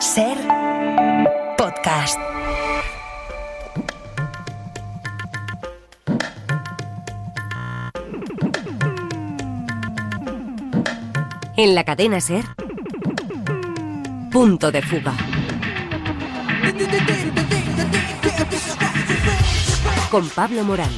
Ser podcast. En la cadena Ser, Punto de Fuga. Con Pablo Morán.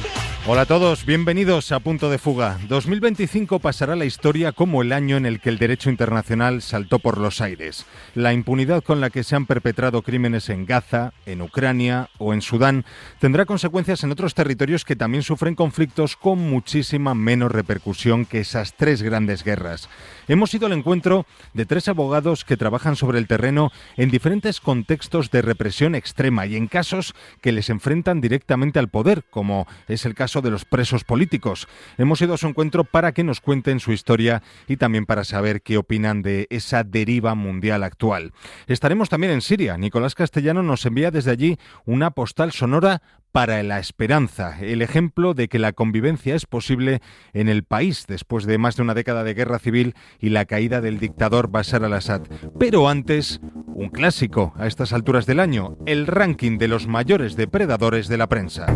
Hola a todos, bienvenidos a Punto de Fuga. 2025 pasará a la historia como el año en el que el derecho internacional saltó por los aires. La impunidad con la que se han perpetrado crímenes en Gaza, en Ucrania o en Sudán tendrá consecuencias en otros territorios que también sufren conflictos con muchísima menos repercusión que esas tres grandes guerras. Hemos ido al encuentro de tres abogados que trabajan sobre el terreno en diferentes contextos de represión extrema y en casos que les enfrentan directamente al poder, como es el caso de los presos políticos. Hemos ido a su encuentro para que nos cuenten su historia y también para saber qué opinan de esa deriva mundial actual. Estaremos también en Siria. Nicolás Castellano nos envía desde allí una postal sonora para la esperanza, el ejemplo de que la convivencia es posible en el país después de más de una década de guerra civil y la caída del dictador Bashar al-Assad. Pero antes, un clásico a estas alturas del año, el ranking de los mayores depredadores de la prensa.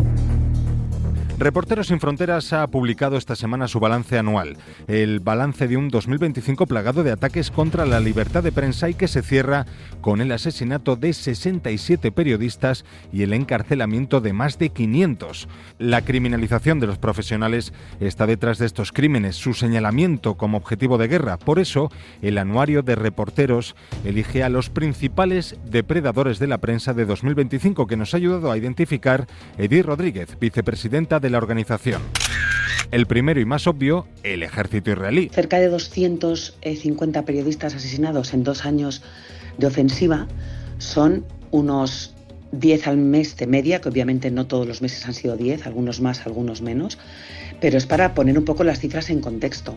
Reporteros Sin Fronteras ha publicado esta semana su balance anual, el balance de un 2025 plagado de ataques contra la libertad de prensa y que se cierra con el asesinato de 67 periodistas y el encarcelamiento de más de 500. La criminalización de los profesionales está detrás de estos crímenes, su señalamiento como objetivo de guerra. Por eso, el anuario de Reporteros elige a los principales depredadores de la prensa de 2025, que nos ha ayudado a identificar Edith Rodríguez, vicepresidenta de la organización. El primero y más obvio, el ejército israelí. Cerca de 250 periodistas asesinados en 2 años de ofensiva, son unos 10 al mes de media, que obviamente no todos los meses han sido 10, algunos más, algunos menos, pero es para poner un poco las cifras en contexto.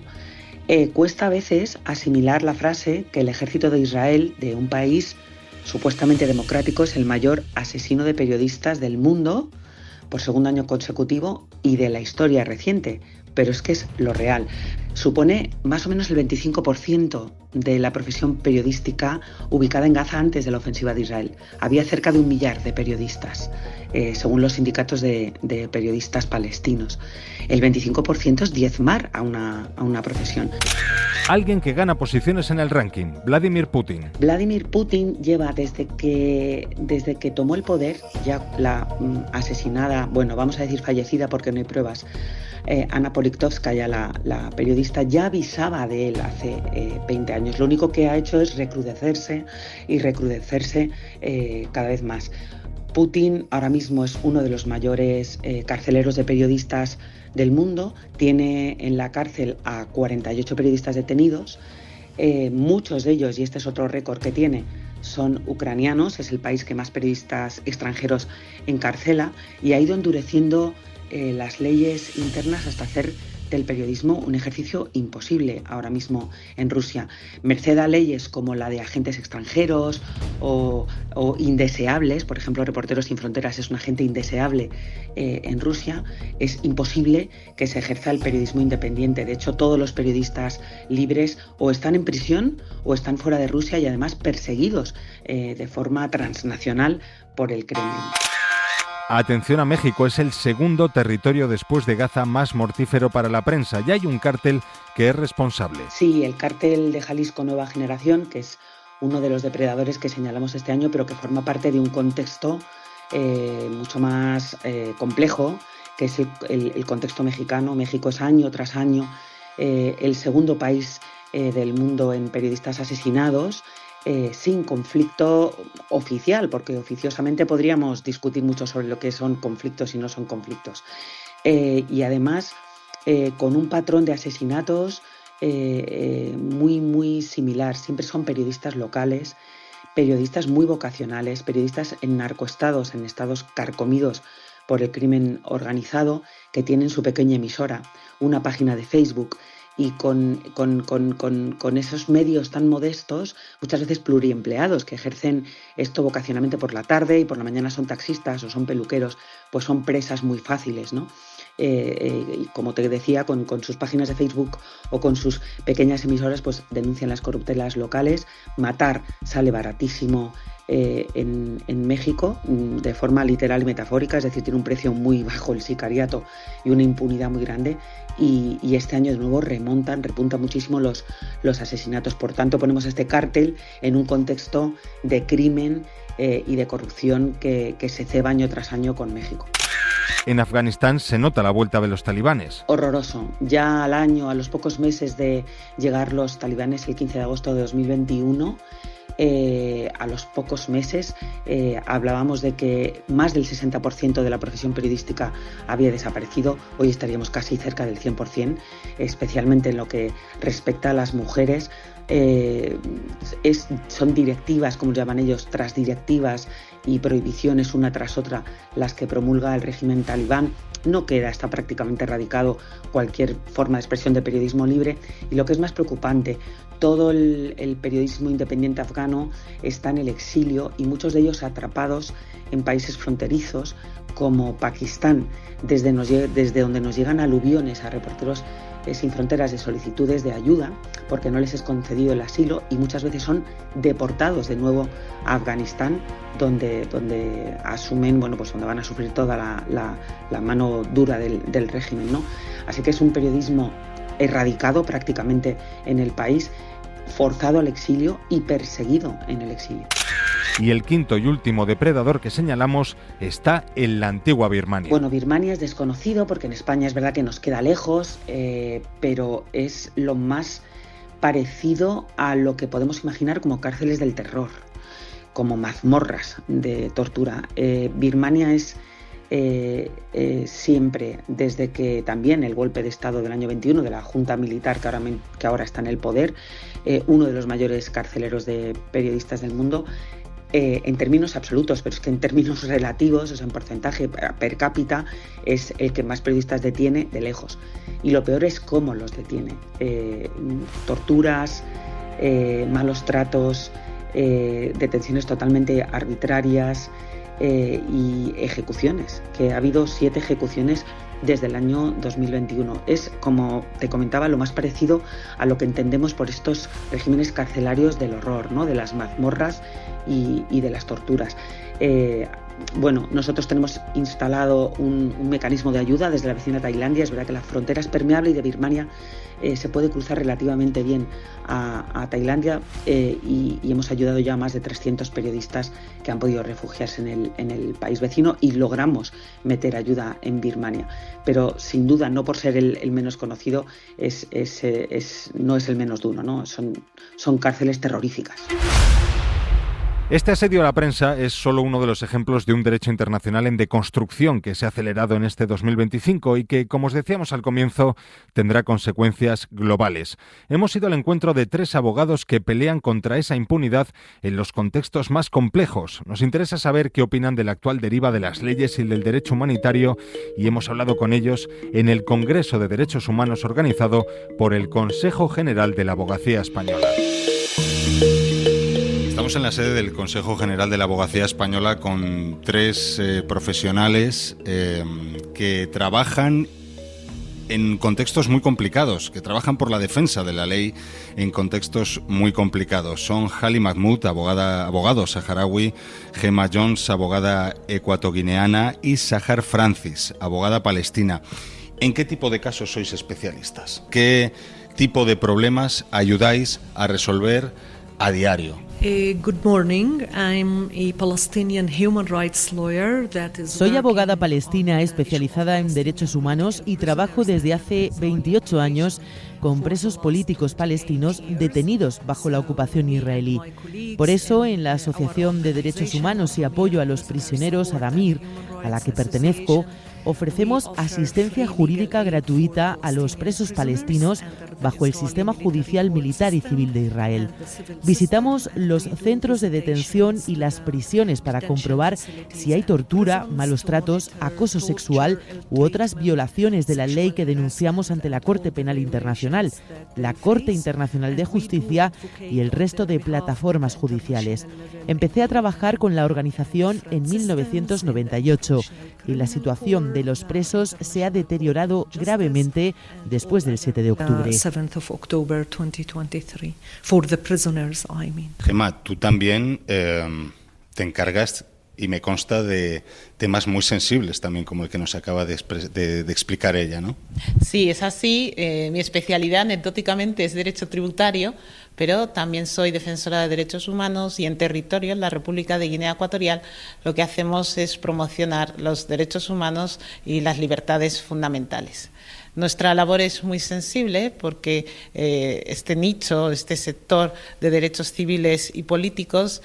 Cuesta a veces asimilar la frase que el ejército de Israel, de un país supuestamente democrático, es el mayor asesino de periodistas del mundo por segundo año consecutivo y de la historia reciente, pero es que es lo real. Supone más o menos el 25% de la profesión periodística ubicada en Gaza antes de la ofensiva de Israel. Había cerca de 1 millar de periodistas, según los sindicatos de periodistas palestinos. El 25% es diezmar a una profesión. Alguien que gana posiciones en el ranking, Vladimir Putin. Vladimir Putin lleva desde que tomó el poder, ya la asesinada, bueno, vamos a decir fallecida porque no hay pruebas, Ana Politkovskaya, la periodista, ya avisaba de él hace 20 años. Lo único que ha hecho es recrudecerse cada vez más. Putin ahora mismo es uno de los mayores carceleros de periodistas del mundo. Tiene en la cárcel a 48 periodistas detenidos. Muchos de ellos, y este es otro récord que tiene, son ucranianos. Es el país que más periodistas extranjeros encarcela y ha ido endureciendo las leyes internas hasta hacer del periodismo un ejercicio imposible ahora mismo en Rusia. Merced a leyes como la de agentes extranjeros o indeseables, por ejemplo, Reporteros Sin Fronteras es un agente indeseable en Rusia, es imposible que se ejerza el periodismo independiente. De hecho, todos los periodistas libres o están en prisión o están fuera de Rusia y además perseguidos de forma transnacional por el Kremlin. Atención a México, es el segundo territorio después de Gaza más mortífero para la prensa. Ya hay un cártel que es responsable. Sí, el cártel de Jalisco Nueva Generación, que es uno de los depredadores que señalamos este año, pero que forma parte de un contexto mucho más complejo, que es el contexto mexicano. México es año tras año el segundo país del mundo en periodistas asesinados, sin conflicto oficial, porque oficiosamente podríamos discutir mucho sobre lo que son conflictos y no son conflictos. Y además con un patrón de asesinatos muy similar. Siempre son periodistas locales, periodistas muy vocacionales, periodistas en narcoestados, en estados carcomidos por el crimen organizado, que tienen su pequeña emisora, una página de Facebook, y con esos medios tan modestos, muchas veces pluriempleados, que ejercen esto vocacionalmente por la tarde y por la mañana son taxistas o son peluqueros, pues son presas muy fáciles, ¿no? y como te decía, con sus páginas de Facebook o con sus pequeñas emisoras, pues denuncian las corruptelas locales. Matar sale baratísimo en México, de forma literal y metafórica, es decir, tiene un precio muy bajo el sicariato y una impunidad muy grande, y este año de nuevo repuntan muchísimo los asesinatos. Por tanto, ponemos este cártel en un contexto de crimen y de corrupción que se ceba año tras año con México. En Afganistán se nota la vuelta de los talibanes. Horroroso. Ya al año, a los pocos meses de llegar los talibanes, el 15 de agosto de 2021, a los pocos meses hablábamos de que más del 60% de la profesión periodística había desaparecido. Hoy estaríamos casi cerca del 100%, especialmente en lo que respecta a las mujeres. Son directivas, como llaman ellos, tras directivas y prohibiciones una tras otra las que promulga el régimen talibán. No queda, está prácticamente erradicado cualquier forma de expresión de periodismo libre, y lo que es más preocupante, todo el periodismo independiente afgano está en el exilio, y muchos de ellos atrapados en países fronterizos como Pakistán, desde donde nos llegan aluviones a reporteros sin fronteras de solicitudes de ayuda porque no les es concedido el asilo, y muchas veces son deportados de nuevo a Afganistán, donde asumen, pues donde van a sufrir toda la mano dura del régimen, ¿no? Así que es un periodismo erradicado prácticamente en el país, forzado al exilio y perseguido en el exilio. Y el quinto y último depredador que señalamos está en la antigua Birmania. Bueno, Birmania es desconocido porque en España es verdad que nos queda lejos, pero es lo más parecido a lo que podemos imaginar como cárceles del terror, como mazmorras de tortura. Birmania es siempre, desde que también el golpe de Estado del año 21 de la Junta Militar que ahora está en el poder, uno de los mayores carceleros de periodistas del mundo, en términos absolutos, pero es que en términos relativos, o sea, en porcentaje per cápita, es el que más periodistas detiene de lejos. Y lo peor es cómo los detiene. Torturas, malos tratos, detenciones totalmente arbitrarias y ejecuciones, que ha habido 7 ejecuciones desde el año 2021. Es, como te comentaba, lo más parecido a lo que entendemos por estos regímenes carcelarios del horror, ¿no? De las mazmorras y de las torturas. Nosotros tenemos instalado un mecanismo de ayuda desde la vecina Tailandia. Es verdad que la frontera es permeable y de Birmania se puede cruzar relativamente bien a Tailandia, y hemos ayudado ya a más de 300 periodistas que han podido refugiarse en el país vecino, y logramos meter ayuda en Birmania. Pero sin duda, no por ser el menos conocido, no es el menos duro, ¿no? Son cárceles terroríficas. Este asedio a la prensa es solo uno de los ejemplos de un derecho internacional en deconstrucción que se ha acelerado en este 2025 y que, como os decíamos al comienzo, tendrá consecuencias globales. Hemos ido al encuentro de 3 abogados que pelean contra esa impunidad en los contextos más complejos. Nos interesa saber qué opinan de la actual deriva de las leyes y del derecho humanitario, y hemos hablado con ellos en el Congreso de Derechos Humanos organizado por el Consejo General de la Abogacía Española. Estamos en la sede del Consejo General de la Abogacía Española con 3 profesionales que trabajan en contextos muy complicados, que trabajan por la defensa de la ley en contextos muy complicados. Son Hali Mahmoud, abogado saharaui, Gemma Jones, abogada ecuatoguineana, y Sahar Francis, abogada palestina. ¿En qué tipo de casos sois especialistas? ¿Qué tipo de problemas ayudáis a resolver a diario? Good morning. I'm a Palestinian human rights lawyer that is. Soy abogada palestina especializada en derechos humanos y trabajo desde hace 28 años con presos políticos palestinos detenidos bajo la ocupación israelí. Por eso, en la Asociación de Derechos Humanos y Apoyo a los Prisioneros, Adamir, a la que pertenezco, ofrecemos asistencia jurídica gratuita a los presos palestinos bajo el sistema judicial militar y civil de Israel. Visitamos los centros de detención y las prisiones para comprobar si hay tortura, malos tratos, acoso sexual u otras violaciones de la ley que denunciamos ante la Corte Penal Internacional. Internacional, la Corte Internacional de Justicia y el resto de plataformas judiciales. Empecé a trabajar con la organización en 1998 y la situación de los presos se ha deteriorado gravemente después del 7 de octubre. 7th of October 2023 for the prisoners, I mean. Gemma, tú también te encargas, y me consta, de temas muy sensibles también, como el que nos acaba de explicar ella, ¿no? Sí, es así. Mi especialidad anecdóticamente es derecho tributario, pero también soy defensora de derechos humanos y en territorio, en la República de Guinea Ecuatorial, lo que hacemos es promocionar los derechos humanos y las libertades fundamentales. Nuestra labor es muy sensible porque este nicho, este sector de derechos civiles y políticos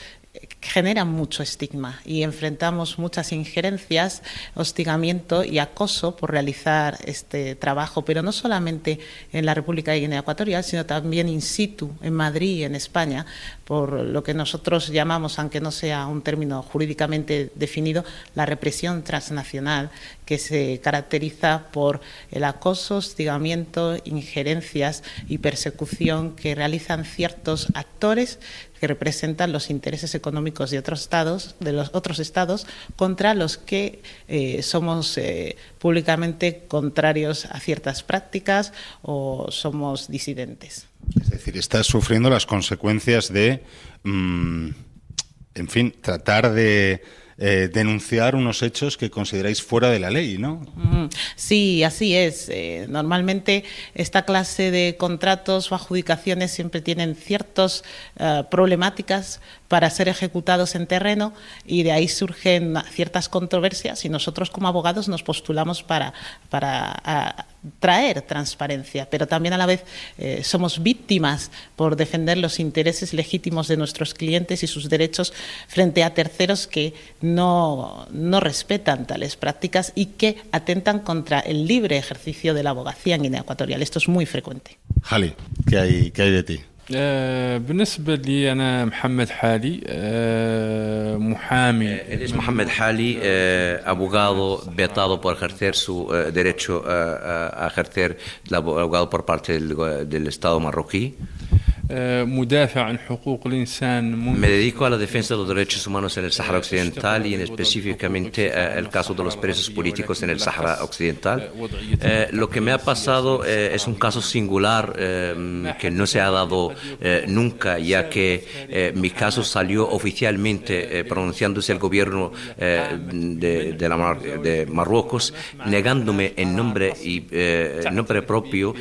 generan mucho estigma y enfrentamos muchas injerencias, hostigamiento y acoso por realizar este trabajo, pero no solamente en la República de Guinea Ecuatorial, sino también in situ, en Madrid y en España, por lo que nosotros llamamos, aunque no sea un término jurídicamente definido, la represión transnacional, que se caracteriza por el acoso, hostigamiento, injerencias y persecución que realizan ciertos actores que representan los intereses económicos de los otros estados contra los que somos públicamente contrarios a ciertas prácticas o somos disidentes. Es decir, estás sufriendo las consecuencias de, en fin, tratar de denunciar unos hechos que consideráis fuera de la ley, ¿no? Sí, así es. Normalmente esta clase de contratos o adjudicaciones siempre tienen ciertas problemáticas para ser ejecutados en terreno y de ahí surgen ciertas controversias y nosotros como abogados nos postulamos para traer transparencia, pero también a la vez somos víctimas por defender los intereses legítimos de nuestros clientes y sus derechos frente a terceros que no respetan tales prácticas y que atentan contra el libre ejercicio de la abogacía en Guinea Ecuatorial. Esto es muy frecuente. Jali, ¿qué hay de ti? بالنسبة لي أنا محمد حالي محامي. Él es Mohamed Hali, abogado vetado por ejercer su derecho a ejercer el abogado por parte del Estado marroquí. مدافع عن حقوق الإنسان. Me dedico a la defensa de los derechos humanos en el Sáhara Occidental y en específicamente el caso de los presos políticos en el Sáhara Occidental. Lo que me ha pasado es un caso singular que no se ha dado nunca, ya que mi caso salió oficialmente pronunciándose el gobierno de Marruecos, negándome en nombre propio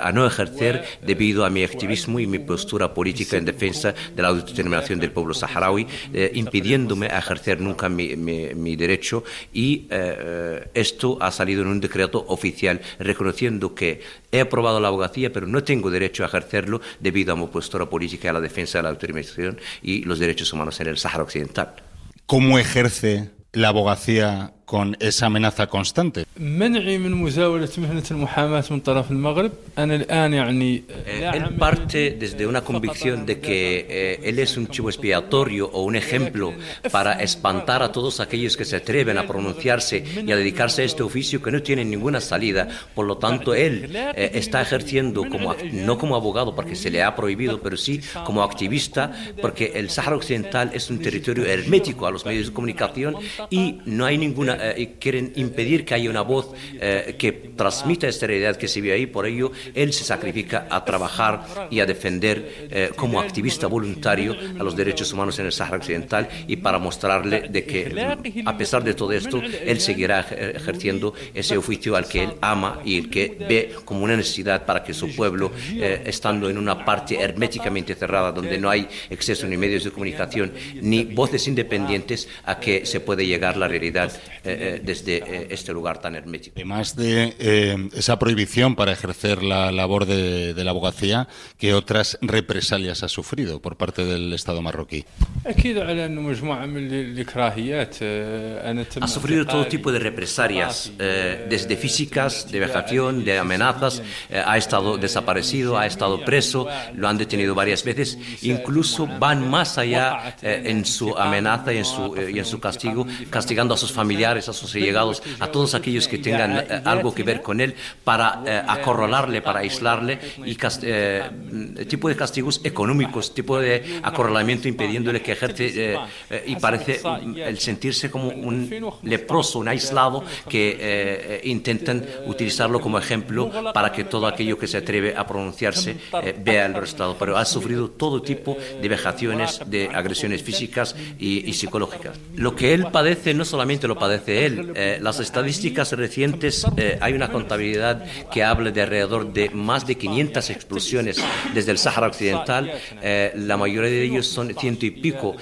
a no ejercer debido a mi activismo y mi postura política en defensa de la autodeterminación del pueblo saharaui, impidiéndome ejercer nunca mi derecho y esto ha salido en un decreto oficial reconociendo que he aprobado la abogacía pero no tengo derecho a ejercerlo debido a mi postura política y a la defensa de la autodeterminación y los derechos humanos en el Sáhara Occidental. ¿Cómo ejerce la abogacía con esa amenaza constante? Él parte desde una convicción de que él es un chivo expiatorio o un ejemplo para espantar a todos aquellos que se atreven a pronunciarse y a dedicarse a este oficio que no tienen ninguna salida. Por lo tanto, él está ejerciendo no como abogado porque se le ha prohibido, pero sí como activista, porque el Sáhara Occidental es un territorio hermético a los medios de comunicación y no hay ninguna quieren impedir que haya una voz que transmita esta realidad que se vive ahí. Por ello, él se sacrifica a trabajar y a defender como activista voluntario a los derechos humanos en el Sáhara Occidental y para mostrarle de que, a pesar de todo esto, él seguirá ejerciendo ese oficio al que él ama y el que ve como una necesidad para que su pueblo, estando en una parte herméticamente cerrada donde no hay acceso ni medios de comunicación ni voces independientes, a que se puede llegar a la realidad desde este lugar tan hermético. Además de esa prohibición para ejercer la labor de la abogacía, ¿qué otras represalias ha sufrido por parte del Estado marroquí? Ha sufrido todo tipo de represalias, desde físicas, de vejación, de amenazas, ha estado desaparecido, ha estado preso, lo han detenido varias veces, incluso van más allá en su amenaza y en su castigo, castigando a sus familiares, a sus allegados, a todos aquellos que tengan algo que ver con él, para acorralarle, para aislarle, y tipo de castigos económicos, tipo de acorralamiento impidiéndole que ejerce, y parece el sentirse como un leproso, un aislado, que intentan utilizarlo como ejemplo para que todo aquello que se atreve a pronunciarse vea el resultado. Pero ha sufrido todo tipo de vejaciones, de agresiones físicas y psicológicas. Lo que él padece no solamente lo padece él. Las estadísticas recientes, hay una contabilidad que habla de alrededor de más de 500 explosiones desde el Sáhara Occidental. La mayoría de ellos son 100 y pico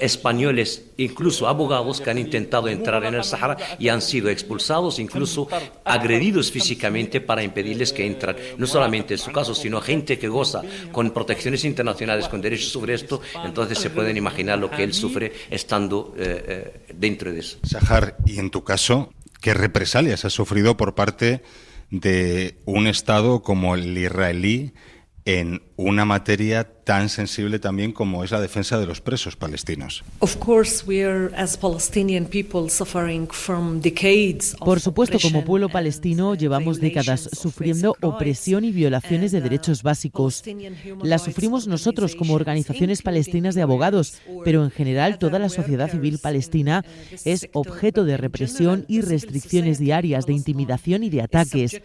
españoles, incluso abogados, que han intentado entrar en el Sáhara y han sido expulsados, incluso agredidos físicamente para impedirles que entran. No solamente en su caso, sino gente que goza con protecciones internacionales, con derechos sobre esto. Entonces se pueden imaginar lo que él sufre estando dentro de eso. Sahar, y en tu caso, ¿qué represalias has sufrido por parte de un Estado como el israelí en una materia tan sensible también como es la defensa de los presos palestinos? Por supuesto, como pueblo palestino llevamos décadas sufriendo opresión y violaciones de derechos básicos. Las sufrimos nosotros como organizaciones palestinas de abogados, pero en general toda la sociedad civil palestina es objeto de represión y restricciones diarias, de intimidación y de ataques.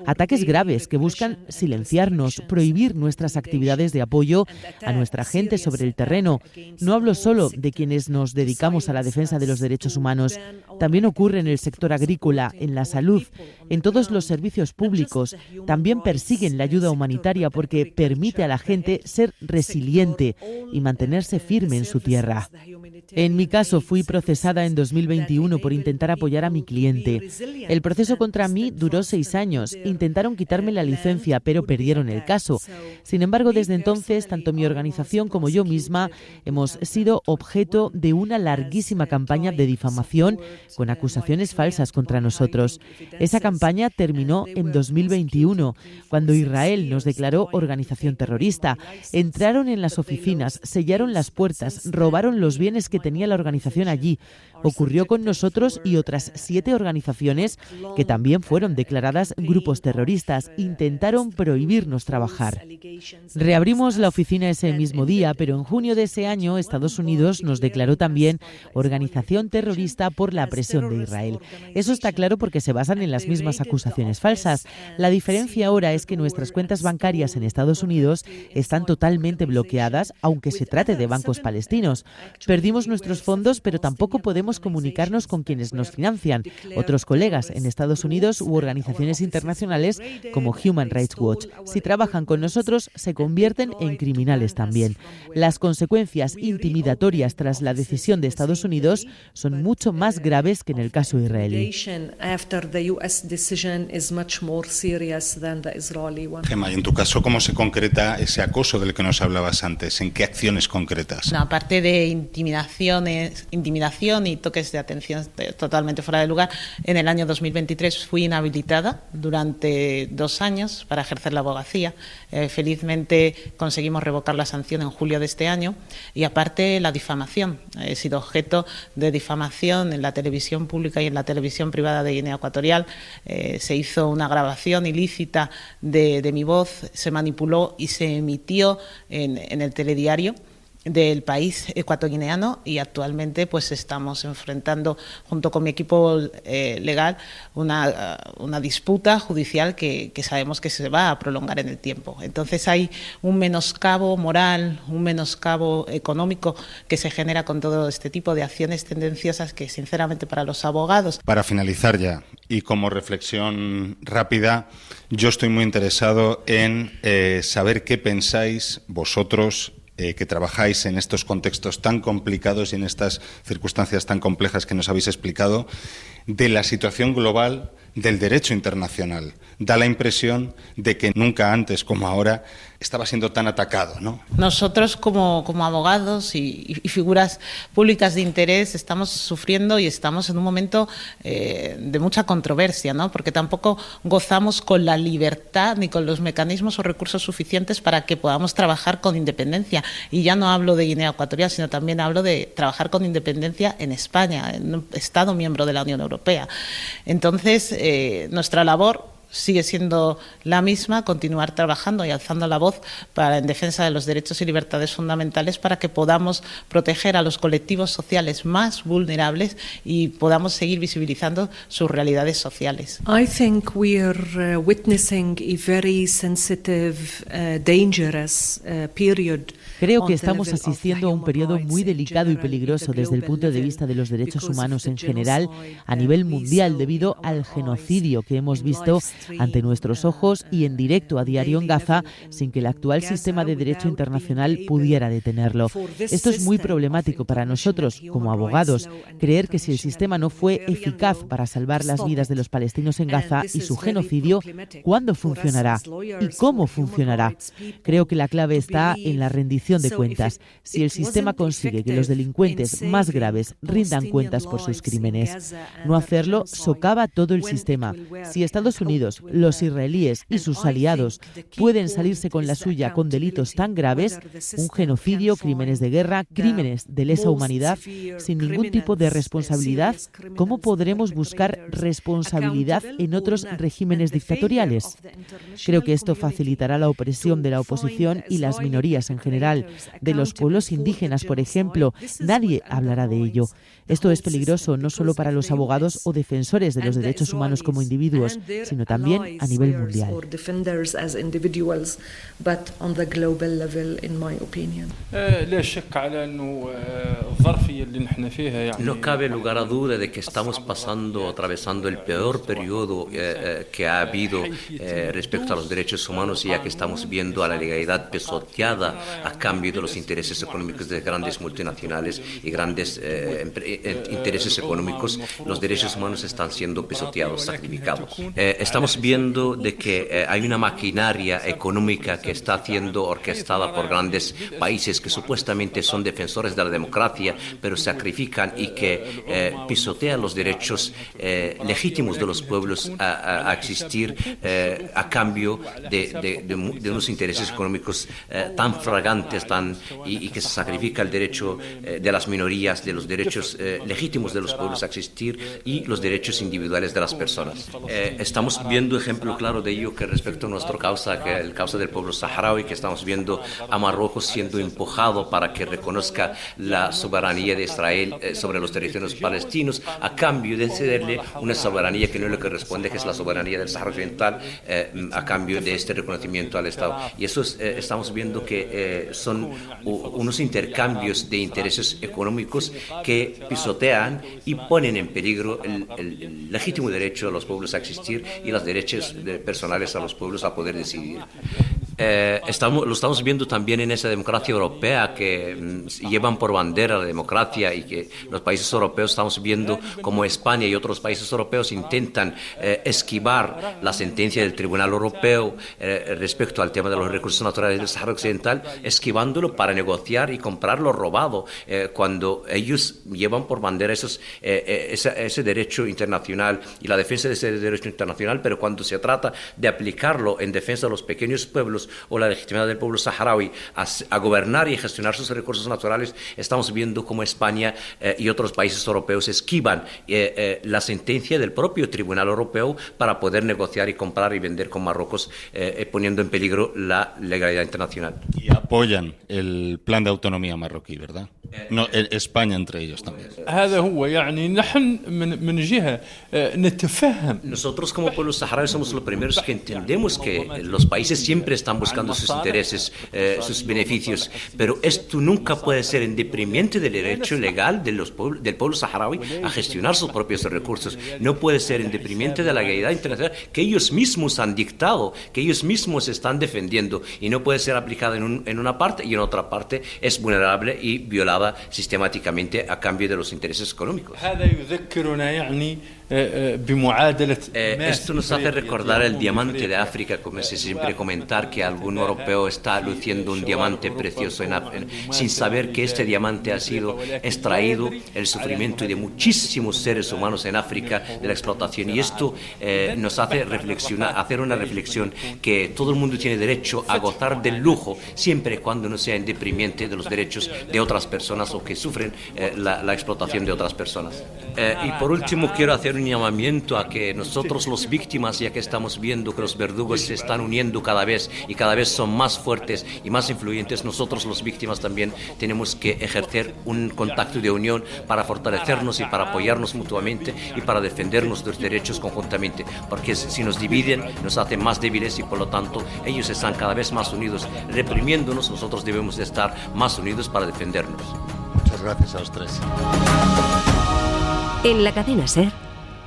Ataques graves que buscan silenciarnos, prohibir nuestras actividades de apoyo a nuestra gente sobre el terreno. No hablo solo de quienes nos dedicamos a la defensa de los derechos humanos. También ocurre en el sector agrícola, en la salud, en todos los servicios públicos. También persiguen la ayuda humanitaria porque permite a la gente ser resiliente y mantenerse firme en su tierra. En mi caso, fui procesada en 2021 por intentar apoyar a mi cliente. El proceso contra mí duró 6 años. Intentaron quitarme la licencia, pero perdieron el caso. Sin embargo, desde entonces, tanto mi organización como yo misma hemos sido objeto de una larguísima campaña de difamación con acusaciones falsas contra nosotros. Esa campaña terminó en 2021, cuando Israel nos declaró organización terrorista. Entraron en las oficinas, sellaron las puertas, robaron los bienes que tenía la organización allí. Ocurrió con nosotros y otras 7 organizaciones que también fueron declaradas grupos terroristas. Intentaron prohibirnos trabajar. Reabrimos la oficina ese mismo día, pero en junio de ese año Estados Unidos nos declaró también organización terrorista por la presión de Israel. Eso está claro porque se basan en las mismas acusaciones falsas. La diferencia ahora es que nuestras cuentas bancarias en Estados Unidos están totalmente bloqueadas, aunque se trate de bancos palestinos. Perdimos nuestros fondos, pero tampoco podemos comunicarnos con quienes nos financian, otros colegas en Estados Unidos u organizaciones internacionales como Human Rights Watch. Si trabajan con nosotros, se convierten en criminales también. Las consecuencias intimidatorias tras la decisión de Estados Unidos son mucho más graves que en el caso israelí. Gemma, y en tu caso, ¿cómo se concreta ese acoso del que nos hablabas antes? ¿En qué acciones concretas? No, aparte de intimidación y toques de atención totalmente fuera de lugar, en el año 2023 fui inhabilitada durante 2 años para ejercer la abogacía. Felizmente conseguimos revocar la sanción en julio de este año, y aparte la difamación. He sido objeto de difamación en la televisión pública y en la televisión privada de Guinea Ecuatorial. Se hizo una grabación ilícita de mi voz, se manipuló y se emitió en el telediario del país ecuatoguineano, y actualmente pues estamos enfrentando junto con mi equipo legal una disputa judicial que sabemos que se va a prolongar en el tiempo. Entonces hay un menoscabo moral, un menoscabo económico que se genera con todo este tipo de acciones tendenciosas que sinceramente para los abogados. Para finalizar ya, y como reflexión rápida, yo estoy muy interesado en saber qué pensáis vosotros, que trabajáis en estos contextos tan complicados y en estas circunstancias tan complejas que nos habéis explicado, de la situación global del derecho internacional. Da la impresión de que nunca antes como ahora estaba siendo tan atacado, ¿no? Nosotros como abogados y figuras públicas de interés estamos sufriendo y estamos en un momento de mucha controversia, ¿no? Porque tampoco gozamos con la libertad ni con los mecanismos o recursos suficientes para que podamos trabajar con independencia. Y ya no hablo de Guinea Ecuatorial, sino también hablo de trabajar con independencia en España, en un Estado miembro de la Unión Europea. Entonces, nuestra labor sigue siendo la misma, continuar trabajando y alzando la voz en defensa de los derechos y libertades fundamentales para que podamos proteger a los colectivos sociales más vulnerables y podamos seguir visibilizando sus realidades sociales. I think we are witnessing a very sensitive, dangerous period. Creo que estamos asistiendo a un periodo muy delicado y peligroso desde el punto de vista de los derechos humanos en general a nivel mundial debido al genocidio que hemos visto ante nuestros ojos y en directo a diario en Gaza sin que el actual sistema de derecho internacional pudiera detenerlo. Esto es muy problemático para nosotros como abogados, creer que si el sistema no fue eficaz para salvar las vidas de los palestinos en Gaza y su genocidio, ¿cuándo funcionará? ¿Y cómo funcionará? Creo que la clave está en la rendición de cuentas. Si el sistema consigue que los delincuentes más graves rindan cuentas por sus crímenes, no hacerlo socava todo el sistema. Si Estados Unidos, los israelíes y sus aliados pueden salirse con la suya con delitos tan graves, un genocidio, crímenes de guerra, crímenes de lesa humanidad, sin ningún tipo de responsabilidad, ¿cómo podremos buscar responsabilidad en otros regímenes dictatoriales? Creo que esto facilitará la opresión de la oposición y las minorías en general. De los pueblos indígenas, por ejemplo, nadie hablará de ello. Esto es peligroso no solo para los abogados o defensores de los derechos humanos como individuos, sino también a nivel mundial. No cabe lugar a duda de que estamos atravesando el peor periodo que ha habido respecto a los derechos humanos, ya que estamos viendo a la legalidad pisoteada a cambio de los intereses económicos de grandes multinacionales y grandes intereses económicos. Los derechos humanos están siendo pisoteados, sacrificados. Estamos viendo de que hay una maquinaria económica que está siendo orquestada por grandes países que supuestamente son defensores de la democracia, pero sacrifican y que pisotean los derechos legítimos de los pueblos a existir a cambio de unos intereses económicos tan fragantes y que se sacrifica el derecho de las minorías, de los derechos legítimos de los pueblos a existir y los derechos individuales de las personas. Estamos viendo ejemplo claro de ello que respecto a nuestra causa, que es el causa del pueblo saharaui, que estamos viendo a Marruecos siendo empujado para que reconozca la soberanía de Israel sobre los territorios palestinos a cambio de cederle una soberanía que no le corresponde, que es la soberanía del Sahara Occidental, a cambio de este reconocimiento al Estado. Y eso estamos viendo que son unos intercambios de intereses económicos que pisotean y ponen en peligro el legítimo derecho de los pueblos a existir y los derechos personales a los pueblos a poder decidir. Lo estamos viendo también en esa democracia europea que llevan por bandera la democracia y que los países europeos estamos viendo como España y otros países europeos intentan esquivar la sentencia del Tribunal Europeo respecto al tema de los recursos naturales del Sahara Occidental, esquivándolo para negociar y comprar lo robado, cuando ellos llevan por bandera ese derecho internacional y la defensa de ese derecho internacional, pero cuando se trata de aplicarlo en defensa de los pequeños pueblos o la legitimidad del pueblo saharaui a gobernar y gestionar sus recursos naturales, estamos viendo cómo España y otros países europeos esquivan la sentencia del propio Tribunal Europeo para poder negociar y comprar y vender con Marruecos, poniendo en peligro la legalidad internacional. Y apoyan el plan de autonomía marroquí, ¿verdad? No, España entre ellos también. Nosotros como pueblo saharaui somos los primeros que entendemos que los países siempre están buscando sus intereses, sus beneficios, pero esto nunca puede ser en detrimento del derecho legal del pueblo saharaui a gestionar sus propios recursos. No puede ser en detrimento de la legalidad internacional que ellos mismos han dictado, que ellos mismos están defendiendo, y no puede ser aplicada en una parte y en otra parte es vulnerable y violada sistemáticamente a cambio de los intereses económicos. Esto nos hace recordar el diamante de África, como se siempre comentar que algún europeo está luciendo un diamante precioso sin saber que este diamante ha sido extraído el sufrimiento de muchísimos seres humanos en África de la explotación, y esto nos hace reflexionar, hacer una reflexión que todo el mundo tiene derecho a gozar del lujo siempre y cuando no sea en detrimento de los derechos de otras personas o que sufren la explotación de otras personas. Y por último quiero hacer un llamamiento a que nosotros los víctimas, ya que estamos viendo que los verdugos se están uniendo cada vez y cada vez son más fuertes y más influyentes, nosotros los víctimas también tenemos que ejercer un contacto de unión para fortalecernos y para apoyarnos mutuamente y para defender nuestros derechos conjuntamente, porque si nos dividen nos hacen más débiles y por lo tanto ellos están cada vez más unidos reprimiéndonos. Nosotros debemos de estar más unidos para defendernos. Muchas gracias a los tres. En la cadena SER,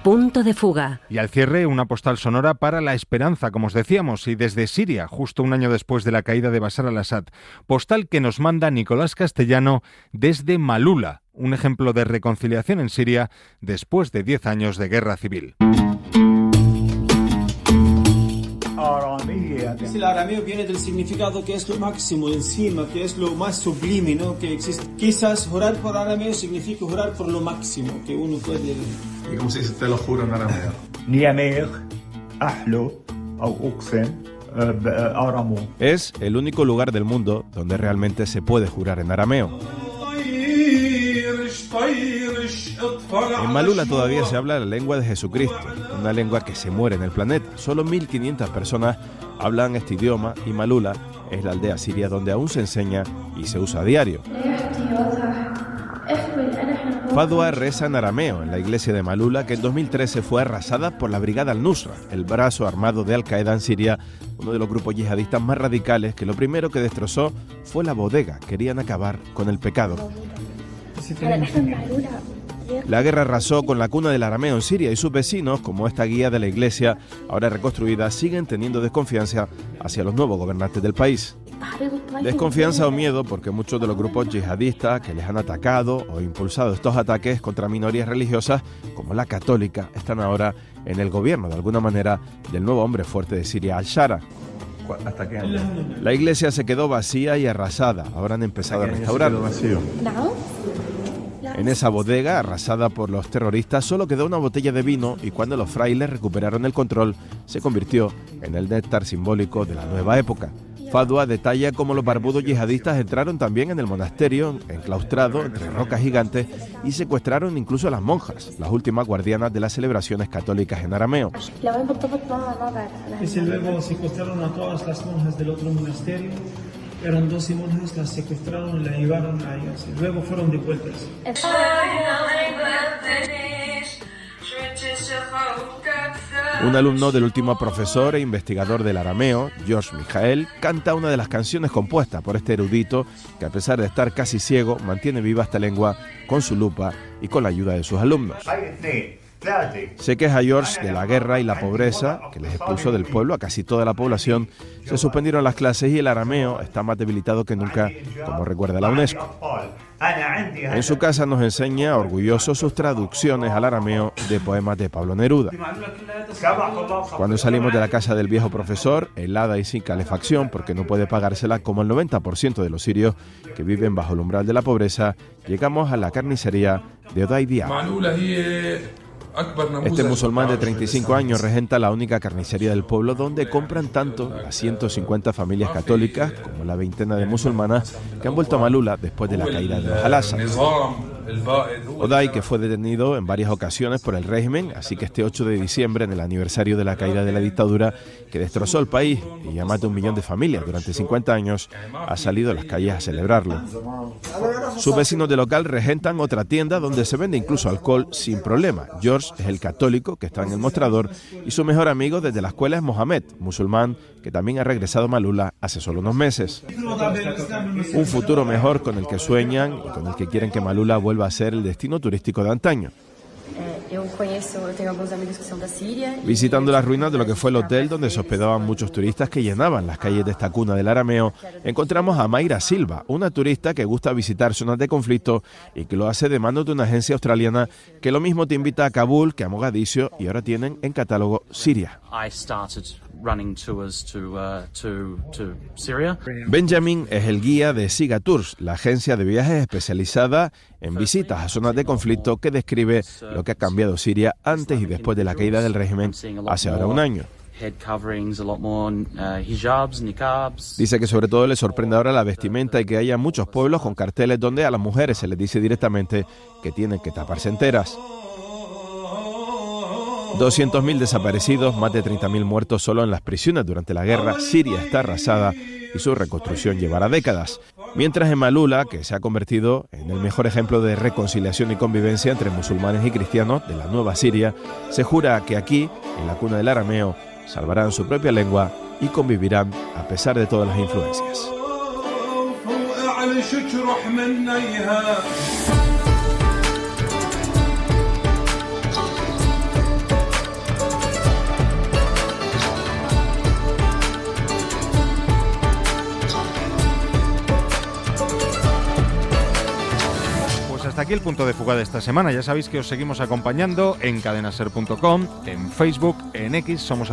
Punto de Fuga. Y al cierre, una postal sonora para la esperanza, como os decíamos, y desde Siria, justo un año después de la caída de Bashar al-Assad. Postal que nos manda Nicolás Castellano desde Malula, un ejemplo de reconciliación en Siria después de 10 años de guerra civil. El arameo viene del significado que es lo máximo, encima, que es lo más sublime, ¿no? Que existe. Quizás orar por arameo significa orar por lo máximo que uno puede. ¿Y cómo se dice te lo juro en arameo? Es el único lugar del mundo donde realmente se puede jurar en arameo. En Malula todavía se habla la lengua de Jesucristo, una lengua que se muere en el planeta. Solo 1.500 personas hablan este idioma y Malula es la aldea siria donde aún se enseña y se usa a diario. Fadwa reza en arameo en la iglesia de Malula, que en 2013 fue arrasada por la Brigada al-Nusra, el brazo armado de Al-Qaeda en Siria, uno de los grupos yihadistas más radicales que lo primero que destrozó fue la bodega. Querían acabar con el pecado. La guerra arrasó con la cuna del arameo en Siria y sus vecinos, como esta guía de la iglesia, ahora reconstruida, siguen teniendo desconfianza hacia los nuevos gobernantes del país. Desconfianza o miedo porque muchos de los grupos yihadistas que les han atacado o impulsado estos ataques contra minorías religiosas, como la católica, están ahora en el gobierno, de alguna manera, del nuevo hombre fuerte de Siria, al-Shara. ¿Hasta qué año? La iglesia se quedó vacía y arrasada. Ahora han empezado a restaurarla. En esa bodega, arrasada por los terroristas, solo quedó una botella de vino y cuando los frailes recuperaron el control, se convirtió en el néctar simbólico de la nueva época. Fadwa detalla cómo los barbudos yihadistas entraron también en el monasterio, enclaustrado entre rocas gigantes, y secuestraron incluso a las monjas, las últimas guardianas de las celebraciones católicas en arameo. Y luego secuestraron a todas las monjas del otro monasterio. Eran 12 monjas, las secuestraron y las llevaron a ellas. Y luego fueron devueltas. Un alumno del último profesor e investigador del arameo, George Michael, canta una de las canciones compuestas por este erudito que, a pesar de estar casi ciego, mantiene viva esta lengua con su lupa y con la ayuda de sus alumnos. Se queja George de la guerra y la pobreza que les expulsó del pueblo a casi toda la población. Se suspendieron las clases y el arameo está más debilitado que nunca, como recuerda la UNESCO. En su casa nos enseña orgulloso sus traducciones al arameo de poemas de Pablo Neruda. Cuando salimos de la casa del viejo profesor, helada y sin calefacción porque no puede pagársela como el 90% de los sirios que viven bajo el umbral de la pobreza, llegamos a la carnicería de Oday Diab. Este musulmán de 35 años regenta la única carnicería del pueblo donde compran tanto las 150 familias católicas como la veintena de musulmanas que han vuelto a Malula después de la caída de los al-Assad. Oday, que fue detenido en varias ocasiones por el régimen, así que este 8 de diciembre, en el aniversario de la caída de la dictadura que destrozó el país y a más de 1 millón de familias durante 50 años, ha salido a las calles a celebrarlo. Sus vecinos del local regentan otra tienda donde se vende incluso alcohol sin problema. George es el católico que está en el mostrador y su mejor amigo desde la escuela es Mohamed, musulmán que también ha regresado a Malula hace solo unos meses. Un futuro mejor con el que sueñan y con el que quieren que Malula vuelva a ser el destino turístico de antaño. Visitando las ruinas de lo que fue el hotel donde se hospedaban muchos turistas que llenaban las calles de esta cuna del arameo, encontramos a Mayra Silva, una turista que gusta visitar zonas de conflicto y que lo hace de mano de una agencia australiana que lo mismo te invita a Kabul que a Mogadiscio y ahora tienen en catálogo Siria. Benjamin es el guía de Siga Tours, la agencia de viajes especializada en visitas a zonas de conflicto que describe lo que ha cambiado Siria antes y después de la caída del régimen hace ahora un año. Dice que sobre todo le sorprende ahora la vestimenta y que haya muchos pueblos con carteles donde a las mujeres se les dice directamente que tienen que taparse enteras. 200.000 desaparecidos, más de 30.000 muertos solo en las prisiones durante la guerra. Siria está arrasada y su reconstrucción llevará décadas. Mientras en Malula, que se ha convertido en el mejor ejemplo de reconciliación y convivencia entre musulmanes y cristianos de la nueva Siria, se jura que aquí, en la cuna del arameo, salvarán su propia lengua y convivirán a pesar de todas las influencias. Hasta aquí el punto de fuga de esta semana. Ya sabéis que os seguimos acompañando en cadenaser.com, en Facebook, en X, somos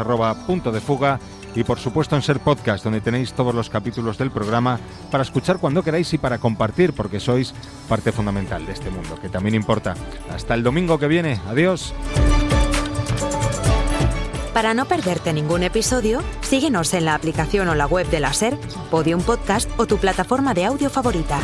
@punto de fuga y por supuesto en Ser Podcast, donde tenéis todos los capítulos del programa para escuchar cuando queráis y para compartir, porque sois parte fundamental de este mundo, que también importa. Hasta el domingo que viene. Adiós. Para no perderte ningún episodio, síguenos en la aplicación o la web de la SER, Podium Podcast o tu plataforma de audio favorita.